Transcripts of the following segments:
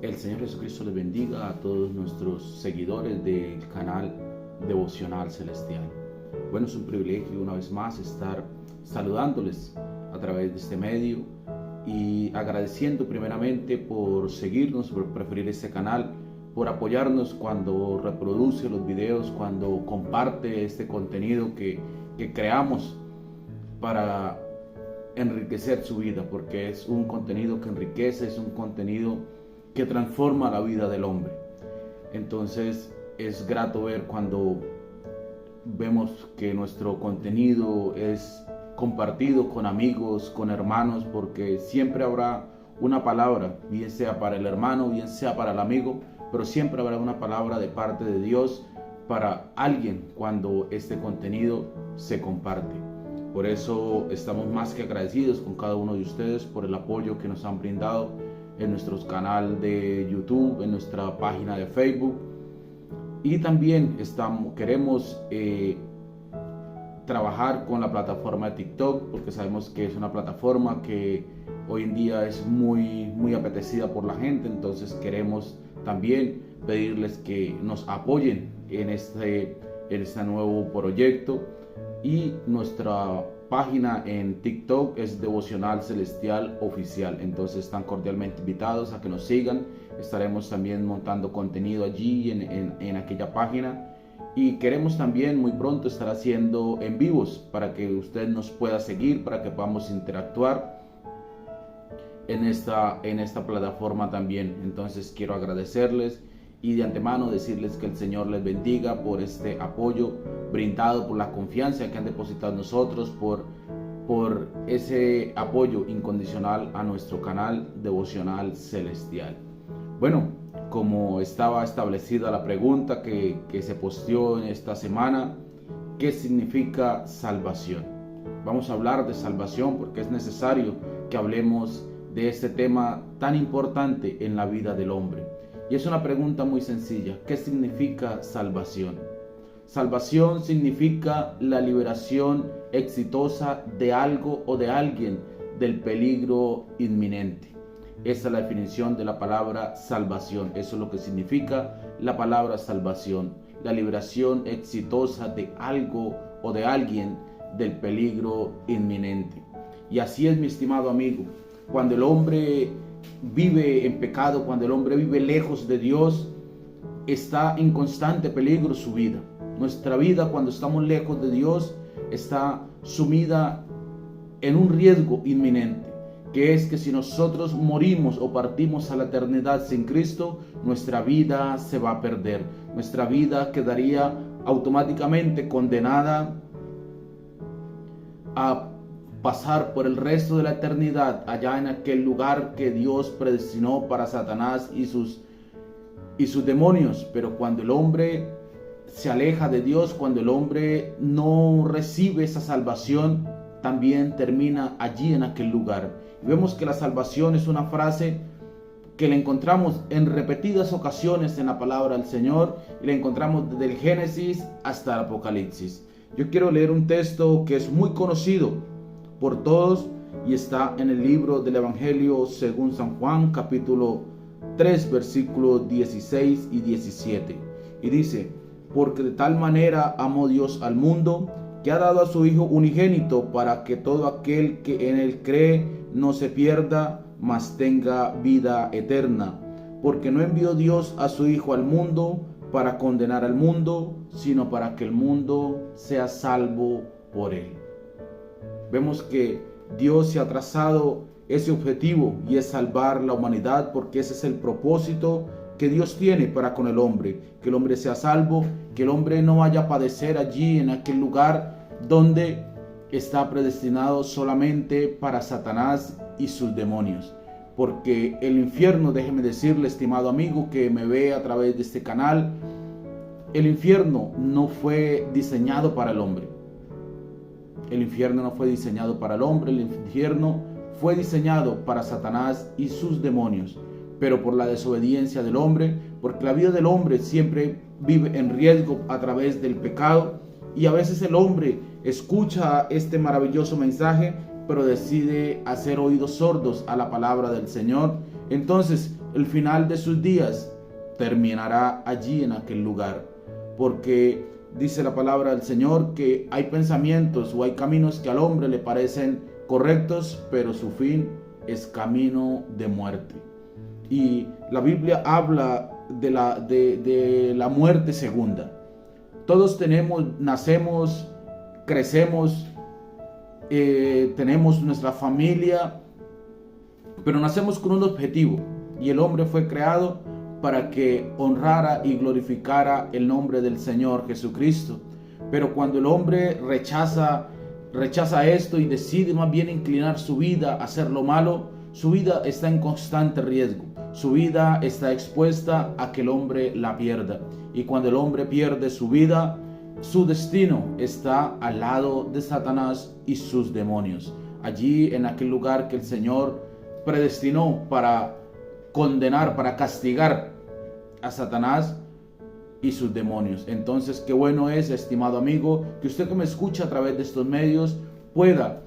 El Señor Jesucristo les bendiga a todos nuestros seguidores del canal Devocional Celestial. Bueno, es un privilegio una vez más estar saludándoles a través de este medio y agradeciendo primeramente por seguirnos, por preferir este canal, por apoyarnos cuando reproduce los videos, cuando comparte este contenido que creamos para enriquecer su vida, porque es un contenido que enriquece, es un contenido que transforma la vida del hombre. Entonces es grato ver cuando vemos que nuestro contenido es compartido con amigos, con hermanos, porque siempre habrá una palabra, bien sea para el hermano, bien sea para el amigo, pero siempre habrá una palabra de parte de Dios para alguien cuando este contenido se comparte. Por eso estamos más que agradecidos con cada uno de ustedes por el apoyo que nos han brindado en nuestro canal de YouTube, en nuestra página de Facebook, y también queremos trabajar con la plataforma de TikTok, porque sabemos que es una plataforma que hoy en día es muy apetecida por la gente. Entonces queremos también pedirles que nos apoyen en este nuevo proyecto, y nuestra página en TikTok es Devocional Celestial Oficial. Entonces están cordialmente invitados a que nos sigan. Estaremos también montando contenido allí en aquella página, y queremos también muy pronto estar haciendo en vivos para que usted nos pueda seguir, para que podamos interactuar en esta plataforma también. Entonces quiero agradecerles y de antemano decirles que el Señor les bendiga por este apoyo brindado, por la confianza que han depositado en nosotros, por ese apoyo incondicional a nuestro canal Devocional Celestial. Bueno, como estaba establecida la pregunta que se posteó en esta semana, ¿qué significa salvación? Vamos a hablar de salvación porque es necesario que hablemos de este tema tan importante en la vida del hombre. Y es una pregunta muy sencilla. ¿Qué significa salvación? Salvación significa la liberación exitosa de algo o de alguien del peligro inminente. Esa es la definición de la palabra salvación. Eso es lo que significa la palabra salvación. La liberación exitosa de algo o de alguien del peligro inminente. Y así es, mi estimado amigo. Cuando el hombre vive en pecado, cuando el hombre vive lejos de Dios, está en constante peligro su vida. Nuestra vida, cuando estamos lejos de Dios, está sumida en un riesgo inminente, que es que si nosotros morimos o partimos a la eternidad sin Cristo, nuestra vida se va a perder. Nuestra vida quedaría automáticamente condenada a pasar por el resto de la eternidad allá en aquel lugar que Dios predestinó para Satanás y sus demonios. Pero cuando el hombre se aleja de Dios, cuando el hombre no recibe esa salvación, también termina allí en aquel lugar. Y vemos que la salvación es una frase que la encontramos en repetidas ocasiones en la palabra del Señor, y la encontramos desde el Génesis hasta el Apocalipsis. Yo quiero leer un texto que es muy conocido por todos y está en el libro del Evangelio según San Juan, capítulo 3, versículos 16 y 17. Y dice: porque de tal manera amó Dios al mundo, que ha dado a su Hijo unigénito, para que todo aquel que en él cree no se pierda, mas tenga vida eterna. Porque no envió Dios a su Hijo al mundo para condenar al mundo, sino para que el mundo sea salvo por él. Vemos que Dios se ha trazado ese objetivo, y es salvar la humanidad, porque ese es el propósito que Dios tiene para con el hombre, que el hombre sea salvo, que el hombre no vaya a padecer allí en aquel lugar donde está predestinado solamente para Satanás y sus demonios. Porque el infierno, déjeme decirle, estimado amigo que me ve a través de este canal, el infierno no fue diseñado para el hombre. El infierno no fue diseñado para el hombre, el infierno fue diseñado para Satanás y sus demonios. Pero por la desobediencia del hombre, porque la vida del hombre siempre vive en riesgo a través del pecado, y a veces el hombre escucha este maravilloso mensaje, pero decide hacer oídos sordos a la palabra del Señor. Entonces el final de sus días terminará allí en aquel lugar, porque dice la palabra del Señor que hay pensamientos o hay caminos que al hombre le parecen correctos, pero su fin es camino de muerte. Y la Biblia habla de la muerte segunda. Todos nacemos, crecemos, tenemos nuestra familia, pero nacemos con un objetivo, y el hombre fue creado para que honrara y glorificara el nombre del Señor Jesucristo. Pero cuando el hombre rechaza esto y decide más bien inclinar su vida a hacer lo malo, su vida está en constante riesgo. Su vida está expuesta a que el hombre la pierda. Y cuando el hombre pierde su vida, su destino está al lado de Satanás y sus demonios. Allí en aquel lugar que el Señor predestinó para condenar, para castigar a Satanás y sus demonios. Entonces, qué bueno es, estimado amigo, que usted que me escucha a través de estos medios pueda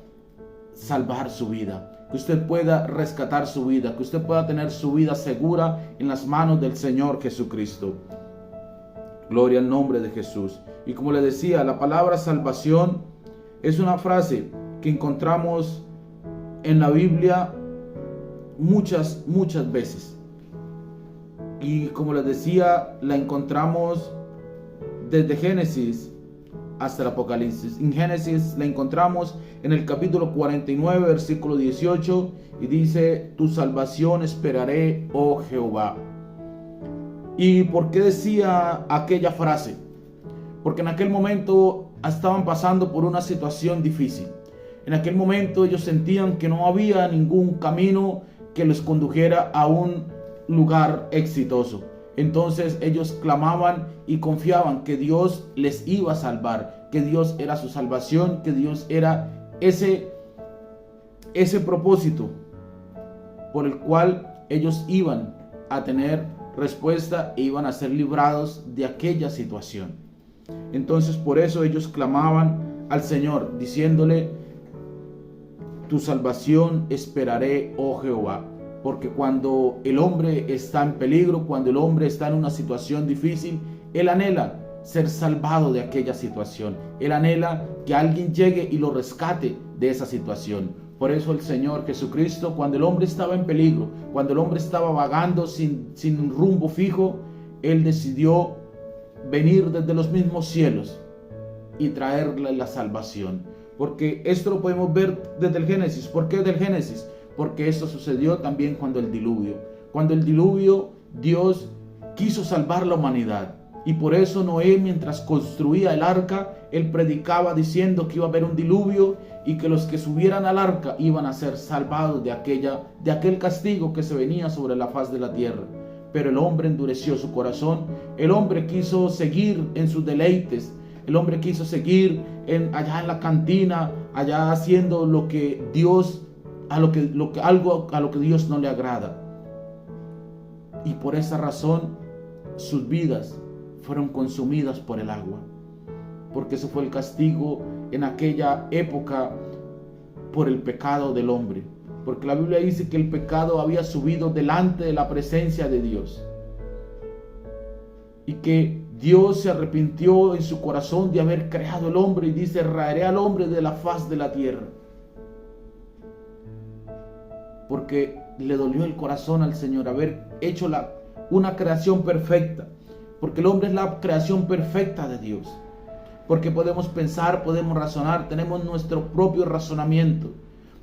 salvar su vida, que usted pueda rescatar su vida, que usted pueda tener su vida segura en las manos del Señor Jesucristo. Gloria al nombre de Jesús. Y como le decía, la palabra salvación es una frase que encontramos en la Biblia muchas veces. Y como les decía, la encontramos desde Génesis hasta el Apocalipsis. En Génesis la encontramos en el capítulo 49, versículo 18, y dice: tu salvación esperaré, oh Jehová. ¿Y por qué decía aquella frase? Porque en aquel momento estaban pasando por una situación difícil. En aquel momento ellos sentían que no había ningún camino que les condujera a un lugar exitoso. Entonces ellos clamaban y confiaban que Dios les iba a salvar, que Dios era su salvación, que Dios era ese propósito por el cual ellos iban a tener respuesta e iban a ser librados de aquella situación. Entonces por eso ellos clamaban al Señor diciéndole: tu salvación esperaré, oh Jehová. Porque cuando el hombre está en peligro, cuando el hombre está en una situación difícil, él anhela ser salvado de aquella situación. Él anhela que alguien llegue y lo rescate de esa situación. Por eso el Señor Jesucristo, cuando el hombre estaba en peligro, cuando el hombre estaba vagando sin rumbo fijo, Él decidió venir desde los mismos cielos y traerle la salvación. Porque esto lo podemos ver desde el Génesis. ¿Por qué del Génesis? Porque esto sucedió también cuando el diluvio. Cuando el diluvio, Dios quiso salvar la humanidad. Y por eso Noé, mientras construía el arca, él predicaba diciendo que iba a haber un diluvio y que los que subieran al arca iban a ser salvados de aquel castigo que se venía sobre la faz de la tierra. Pero el hombre endureció su corazón. El hombre quiso seguir en sus deleites. El hombre quiso seguir allá en la cantina, allá haciendo lo que Dios a lo que Dios no le agrada. Y por esa razón sus vidas fueron consumidas por el agua, porque ese fue el castigo en aquella época por el pecado del hombre. Porque la Biblia dice que el pecado había subido delante de la presencia de Dios y que Dios se arrepintió en su corazón de haber creado el hombre, y dice: raeré al hombre de la faz de la tierra. Porque le dolió el corazón al Señor haber hecho una creación perfecta. Porque el hombre es la creación perfecta de Dios. Porque podemos pensar, podemos razonar, tenemos nuestro propio razonamiento.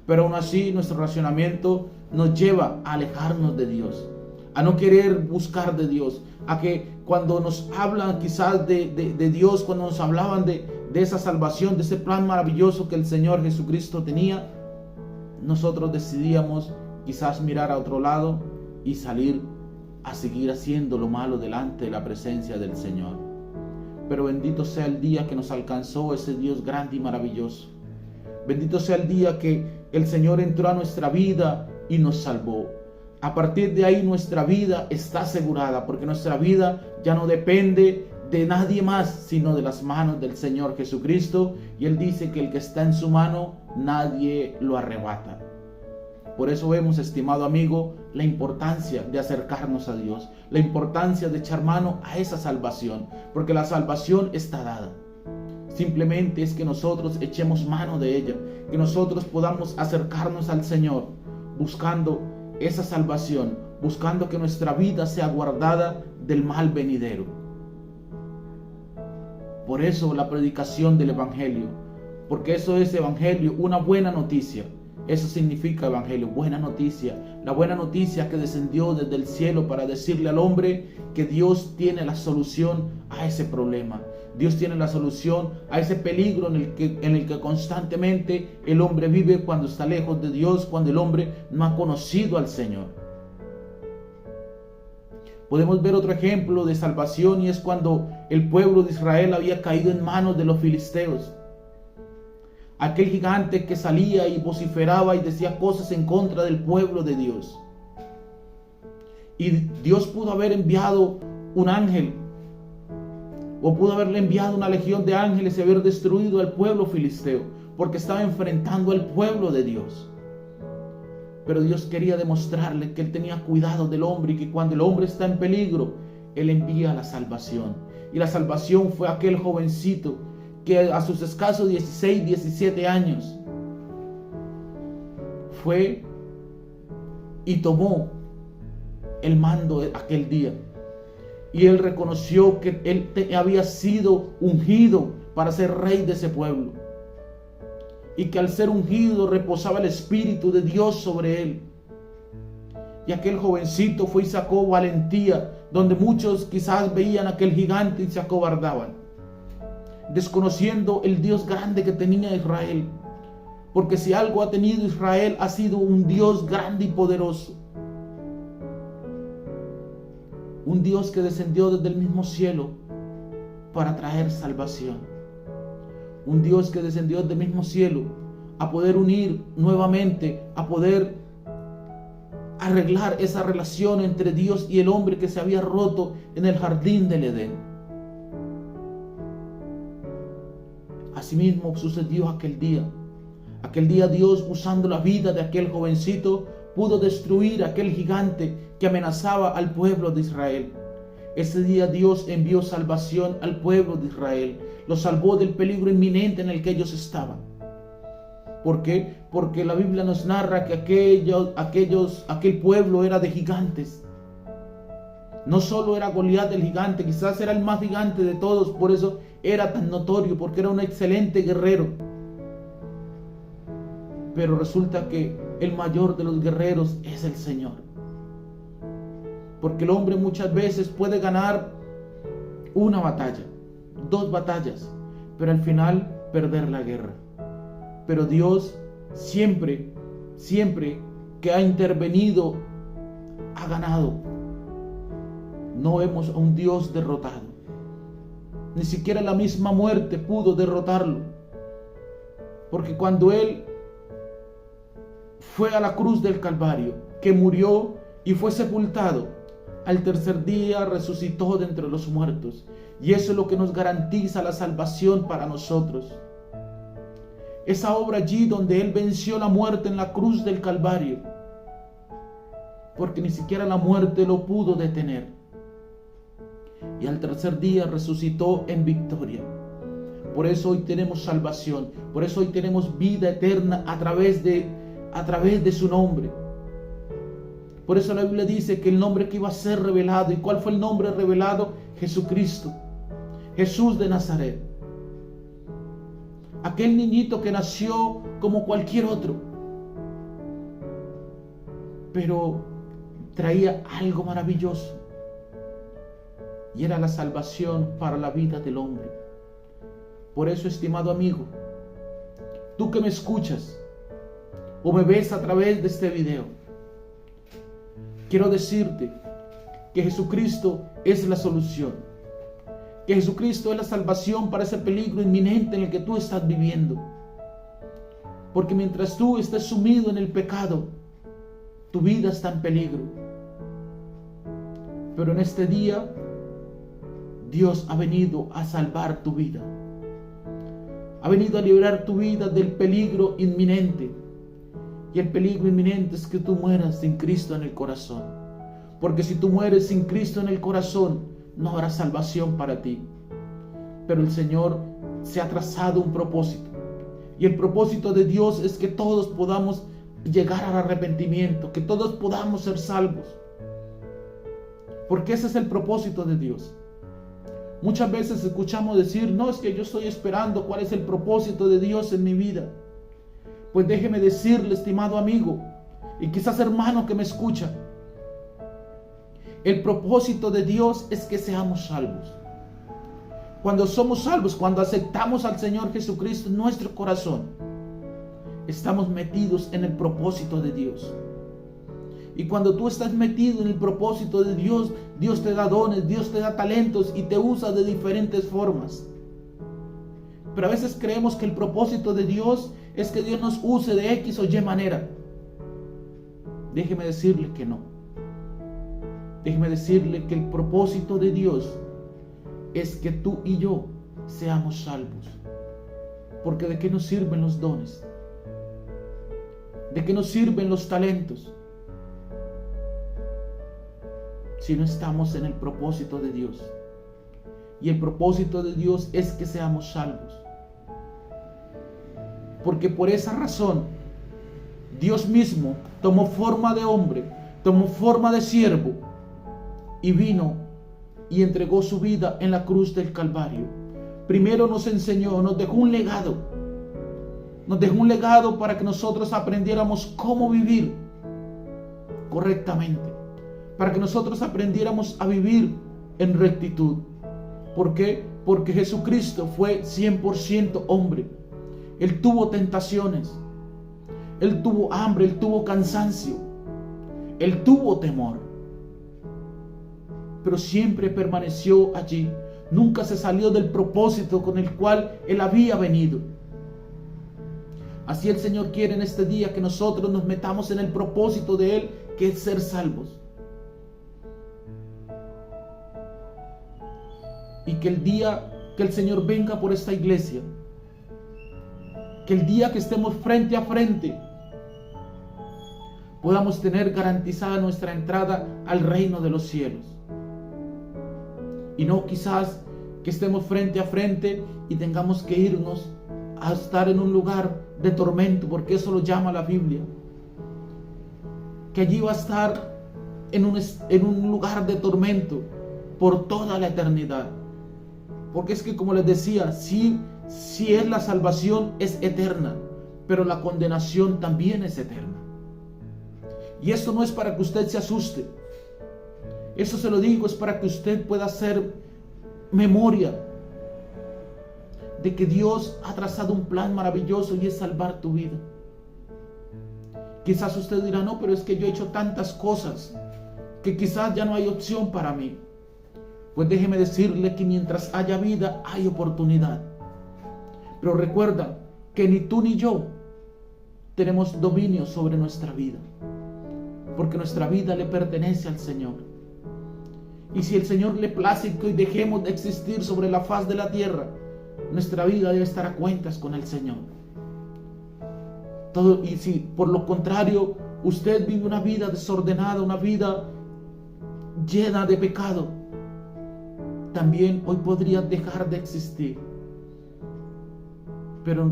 Pero aún así nuestro razonamiento nos lleva a alejarnos de Dios, a no querer buscar de Dios, a que cuando nos hablan quizás de Dios, cuando nos hablaban de esa salvación, de ese plan maravilloso que el Señor Jesucristo tenía, nosotros decidíamos quizás mirar a otro lado y salir a seguir haciendo lo malo delante de la presencia del Señor. Pero bendito sea el día que nos alcanzó ese Dios grande y maravilloso. Bendito sea el día que el Señor entró a nuestra vida y nos salvó. A partir de ahí nuestra vida está asegurada, porque nuestra vida ya no depende de nadie más, sino de las manos del Señor Jesucristo. Y Él dice que el que está en su mano, nadie lo arrebata. Por eso vemos, estimado amigo, la importancia de acercarnos a Dios, la importancia de echar mano a esa salvación, porque la salvación está dada. Simplemente es que nosotros echemos mano de ella, que nosotros podamos acercarnos al Señor, buscando esa salvación, buscando que nuestra vida sea guardada del mal venidero. Por eso la predicación del Evangelio, porque eso es Evangelio, una buena noticia. Eso significa Evangelio, buena noticia. La buena noticia que descendió desde el cielo para decirle al hombre que Dios tiene la solución a ese problema. Dios tiene la solución a ese peligro en el que constantemente el hombre vive cuando está lejos de Dios, cuando el hombre no ha conocido al Señor. Podemos ver otro ejemplo de salvación, y es cuando el pueblo de Israel había caído en manos de los filisteos. Aquel gigante que salía y vociferaba y decía cosas en contra del pueblo de Dios. Y Dios pudo haber enviado un ángel, o pudo haberle enviado una legión de ángeles y haber destruido al pueblo filisteo, porque estaba enfrentando al pueblo de Dios. Pero Dios quería demostrarle que Él tenía cuidado del hombre, y que cuando el hombre está en peligro, Él envía la salvación. Y la salvación fue aquel jovencito que a sus escasos 16, 17 años fue y tomó el mando aquel día. Y él reconoció que él había sido ungido para ser rey de ese pueblo, y que al ser ungido reposaba el Espíritu de Dios sobre él. Y aquel jovencito fue y sacó valentía, donde muchos quizás veían a aquel gigante y se acobardaban, desconociendo el Dios grande que tenía Israel. Porque si algo ha tenido Israel, ha sido un Dios grande y poderoso. Un Dios que descendió desde el mismo cielo para traer salvación. Un Dios que descendió desde el mismo cielo a poder unir nuevamente, a poder arreglar esa relación entre Dios y el hombre que se había roto en el jardín del Edén. Asimismo sucedió aquel día. Aquel día Dios, usando la vida de aquel jovencito, pudo destruir a aquel gigante que amenazaba al pueblo de Israel. Ese día Dios envió salvación al pueblo de Israel. Lo salvó del peligro inminente en el que ellos estaban. ¿Por qué? Porque la Biblia nos narra que aquel pueblo era de gigantes. No solo era Goliat el gigante, quizás era el más gigante de todos, por eso era tan notorio, porque era un excelente guerrero. Pero resulta que el mayor de los guerreros es el Señor. Porque el hombre muchas veces puede ganar una batalla, 2 batallas, pero al final perder la guerra. Pero Dios siempre que ha intervenido, ha ganado. No vemos a un Dios derrotado. Ni siquiera la misma muerte pudo derrotarlo. Porque cuando Él fue a la cruz del Calvario, que murió y fue sepultado, al tercer día resucitó de entre los muertos. Y eso es lo que nos garantiza la salvación para nosotros. Esa obra allí donde Él venció la muerte en la cruz del Calvario. Porque ni siquiera la muerte lo pudo detener. Y al tercer día resucitó en victoria. Por eso hoy tenemos salvación. Por eso hoy tenemos vida eterna a través de su nombre. Por eso la Biblia dice que el nombre que iba a ser revelado. ¿Y cuál fue el nombre revelado? Jesucristo. Jesús de Nazaret. Aquel niñito que nació como cualquier otro, pero traía algo maravilloso, y era la salvación para la vida del hombre. Por eso, estimado amigo, tú que me escuchas o me ves a través de este video, quiero decirte que Jesucristo es la solución, que Jesucristo es la salvación para ese peligro inminente en el que tú estás viviendo. Porque mientras tú estés sumido en el pecado, tu vida está en peligro. Pero en este día, Dios ha venido a salvar tu vida. Ha venido a librar tu vida del peligro inminente. Y el peligro inminente es que tú mueras sin Cristo en el corazón. Porque si tú mueres sin Cristo en el corazón, no habrá salvación para ti. Pero el Señor se ha trazado un propósito. Y el propósito de Dios es que todos podamos llegar al arrepentimiento, que todos podamos ser salvos. Porque ese es el propósito de Dios. Muchas veces escuchamos decir, no, es que yo estoy esperando cuál es el propósito de Dios en mi vida. Pues déjeme decirle, estimado amigo, y quizás hermano que me escucha, el propósito de Dios es que seamos salvos. Cuando somos salvos, cuando aceptamos al Señor Jesucristo en nuestro corazón, estamos metidos en el propósito de Dios. Y cuando tú estás metido en el propósito de Dios, Dios te da dones, Dios te da talentos y te usa de diferentes formas. Pero a veces creemos que el propósito de Dios es que Dios nos use de X o Y manera. Déjeme decirle que no. Déjeme decirle que el propósito de Dios es que tú y yo seamos salvos. Porque ¿de qué nos sirven los dones? ¿De qué nos sirven los talentos? Si no estamos en el propósito de Dios. Y el propósito de Dios es que seamos salvos. Porque por esa razón, Dios mismo tomó forma de hombre, tomó forma de siervo y vino y entregó su vida en la cruz del Calvario. Primero nos enseñó, nos dejó un legado. Nos dejó un legado para que nosotros aprendiéramos cómo vivir correctamente. Para que nosotros aprendiéramos a vivir en rectitud. ¿Por qué? Porque Jesucristo fue 100% hombre. Él tuvo tentaciones. Él tuvo hambre, Él tuvo cansancio. Él tuvo temor. Pero siempre permaneció allí. Nunca se salió del propósito con el cual Él había venido. Así el Señor quiere en este día que nosotros nos metamos en el propósito de Él, que es ser salvos. Y que el día que el Señor venga por esta iglesia, que el día que estemos frente a frente, podamos tener garantizada nuestra entrada al reino de los cielos. Y no quizás que estemos frente a frente y tengamos que irnos a estar en un lugar de tormento, porque eso lo llama la Biblia. Que allí va a estar en un lugar de tormento por toda la eternidad. Porque es que, como les decía, si es la salvación, es eterna, pero la condenación también es eterna. Y esto no es para que usted se asuste. Eso se lo digo, es para que usted pueda hacer memoria de que Dios ha trazado un plan maravilloso y es salvar tu vida. Quizás usted dirá, no, pero es que yo he hecho tantas cosas que quizás ya no hay opción para mí. Pues déjeme decirle que mientras haya vida, hay oportunidad. Pero recuerda que ni tú ni yo tenemos dominio sobre nuestra vida. Porque nuestra vida le pertenece al Señor. Y si el Señor le place que hoy dejemos de existir sobre la faz de la tierra, nuestra vida debe estar a cuentas con el Señor. Y si por lo contrario usted vive una vida desordenada, una vida llena de pecado, también hoy podrías dejar de existir. Pero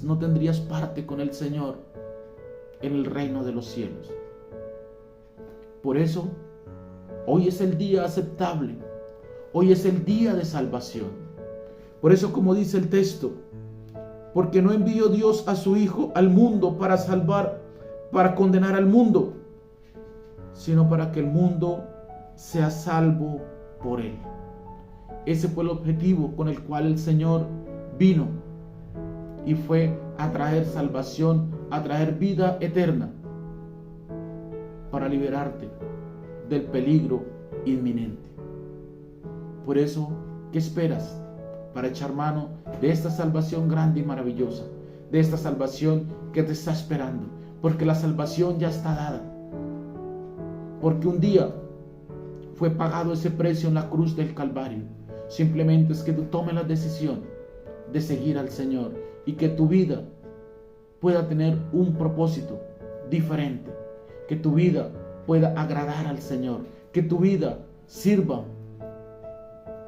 no tendrías parte con el Señor en el reino de los cielos. Por eso, hoy es el día aceptable. Hoy es el día de salvación. Por eso, como dice el texto, porque no envió Dios a su Hijo al mundo para salvar, para condenar al mundo, sino para que el mundo sea salvo por Él. Ese fue el objetivo con el cual el Señor vino, y fue a traer salvación, a traer vida eterna, para liberarte del peligro inminente. Por eso, ¿qué esperas para echar mano de esta salvación grande y maravillosa? De esta salvación que te está esperando. Porque la salvación ya está dada. Porque un día fue pagado ese precio en la cruz del Calvario. Simplemente es que tú tomes la decisión de seguir al Señor y que tu vida pueda tener un propósito diferente, que tu vida pueda agradar al Señor, que tu vida sirva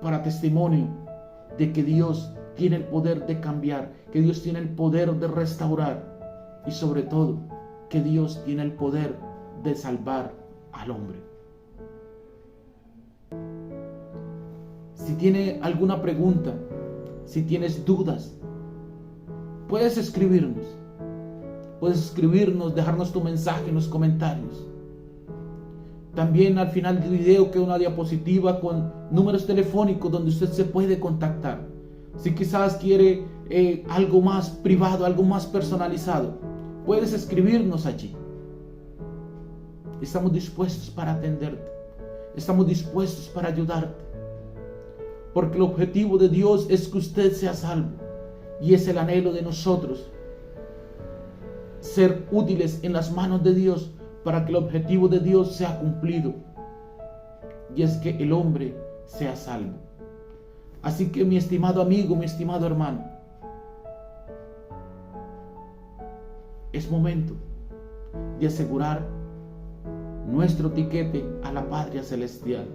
para testimonio de que Dios tiene el poder de cambiar, que Dios tiene el poder de restaurar y sobre todo que Dios tiene el poder de salvar al hombre. Si tiene alguna pregunta, si tienes dudas, puedes escribirnos. Puedes escribirnos, dejarnos tu mensaje en los comentarios. También al final del video queda una diapositiva con números telefónicos donde usted se puede contactar. Si quizás quiere algo más privado, algo más personalizado, puedes escribirnos allí. Estamos dispuestos para atenderte. Estamos dispuestos para ayudarte. Porque el objetivo de Dios es que usted sea salvo. Y es el anhelo de nosotros ser útiles en las manos de Dios para que el objetivo de Dios sea cumplido. Y es que el hombre sea salvo. Así que mi estimado amigo, mi estimado hermano, es momento de asegurar nuestro tiquete a la patria celestial.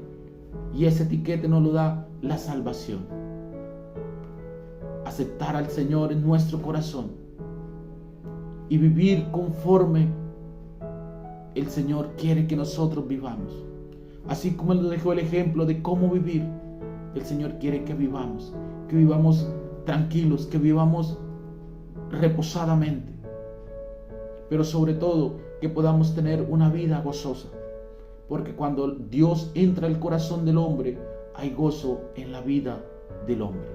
Y ese tiquete nos lo da la salvación. Aceptar al Señor en nuestro corazón y vivir conforme el Señor quiere que nosotros vivamos. Así como Él nos dejó el ejemplo de cómo vivir, el Señor quiere que vivamos tranquilos, que vivamos reposadamente, pero sobre todo que podamos tener una vida gozosa, porque cuando Dios entra al corazón del hombre, hay gozo en la vida del hombre.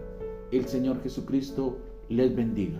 El Señor Jesucristo les bendiga.